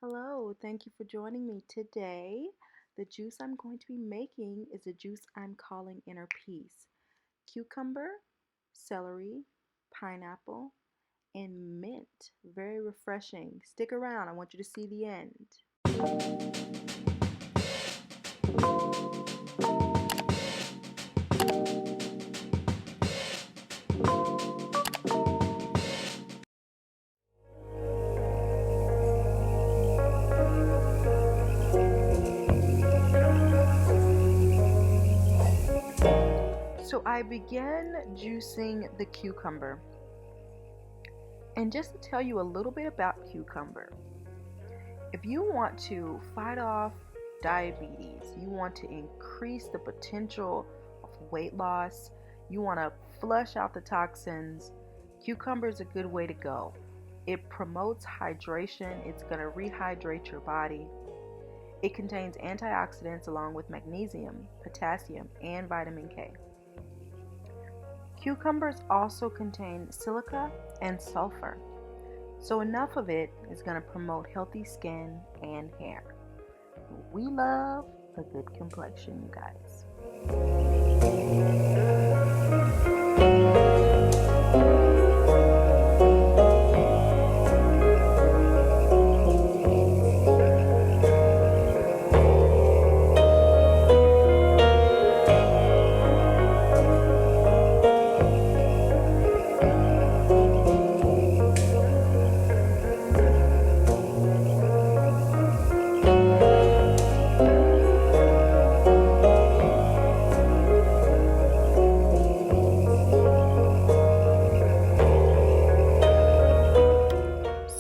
Hello, thank you for joining me today. The juice I'm going to be making is a juice I'm calling Inner Peace. Cucumber, celery, pineapple, and mint. Very refreshing. Stick around, I want you to see the end. So I began juicing the cucumber. And just to tell you a little bit about cucumber, if you want to fight off diabetes, you want to increase the potential of weight loss, you want to flush out the toxins, cucumber is a good way to go. It promotes hydration, it's going to rehydrate your body. It contains antioxidants along with magnesium, potassium, and vitamin K. Cucumbers also contain silica and sulfur, so enough of it is going to promote healthy skin and hair. We love a good complexion, you guys.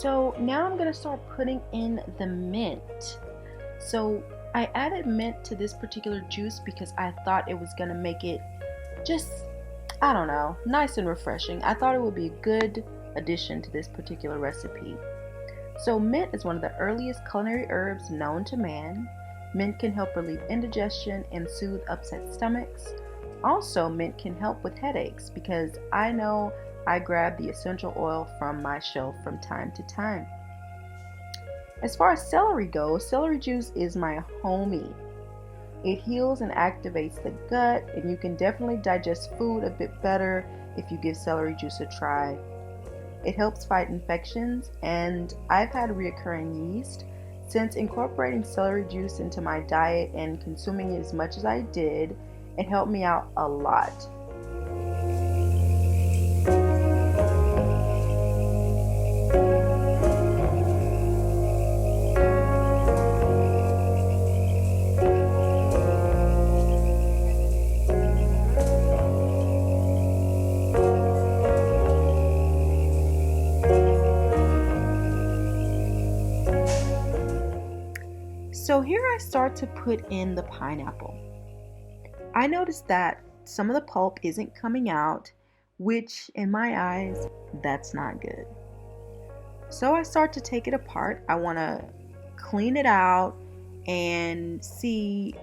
So now I'm going to start putting in the mint. So I added mint to this particular juice because I thought it was going to make it just, I don't know, nice and refreshing. I thought it would be a good addition to this particular recipe. So mint is one of the earliest culinary herbs known to man. Mint can help relieve indigestion and soothe upset stomachs. Also, mint can help with headaches because I know I grab the essential oil from my shelf from time to time. As far as celery goes, celery juice is my homie. It heals and activates the gut, and you can definitely digest food a bit better if you give celery juice a try. It helps fight infections, and I've had recurring yeast. Since incorporating celery juice into my diet and consuming it as much as I did, it helped me out a lot. So here I start to put in the pineapple. I noticed that some of the pulp isn't coming out, which in my eyes, that's not good. So I start to take it apart. I want to clean it out and see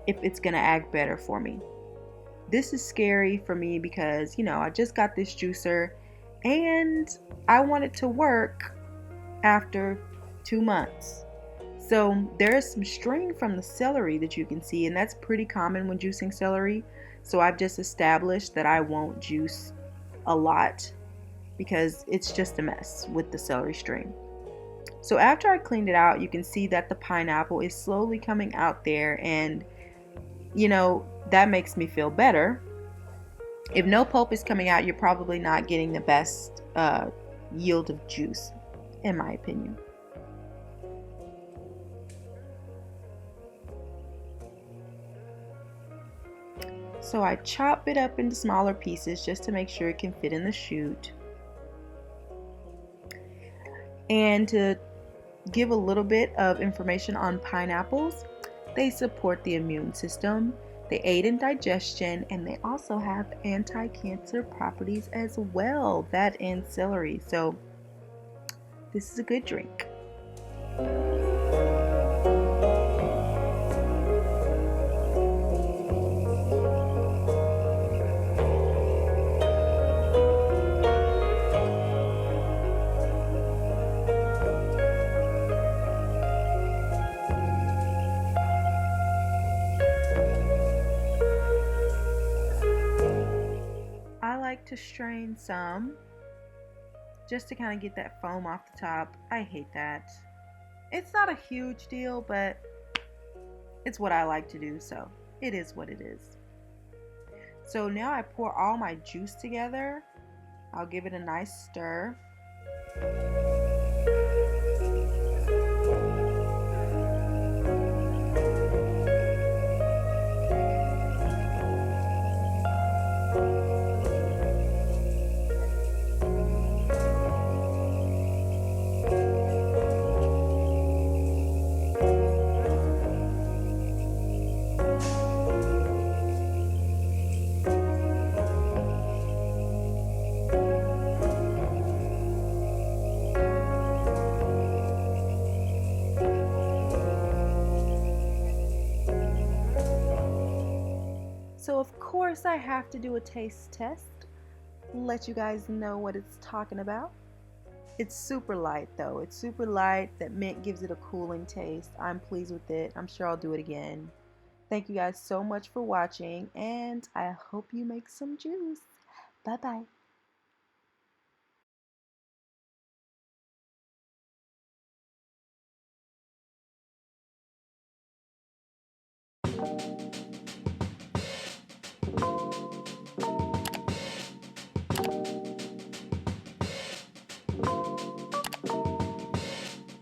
if it's going to act better for me. This is scary for me because, I just got this juicer and I want it to work after 2 months. So there's some string from the celery that you can see, and that's pretty common when juicing celery. So I've just established that I won't juice a lot because it's just a mess with the celery string. So after I cleaned it out, you can see that the pineapple is slowly coming out there, and that makes me feel better. If no pulp is coming out, you're probably not getting the best yield of juice, in my opinion. So I chop it up into smaller pieces just to make sure it can fit in the chute. And to give a little bit of information on pineapples, they support the immune system, they aid in digestion, and they also have anti-cancer properties as well, that and celery. So this is a good drink. to strain some just to kind of get that foam off the top. I hate that. It's not a huge deal, but it's what I like to do, so it is what it is. So now I pour all my juice together. I'll give it a nice stir. So of course I have to do a taste test, let you guys know what it's talking about. It's super light though. It's super light. That mint gives it a cooling taste. I'm pleased with it. I'm sure I'll do it again. Thank you guys so much for watching, and I hope you make some juice. Bye bye.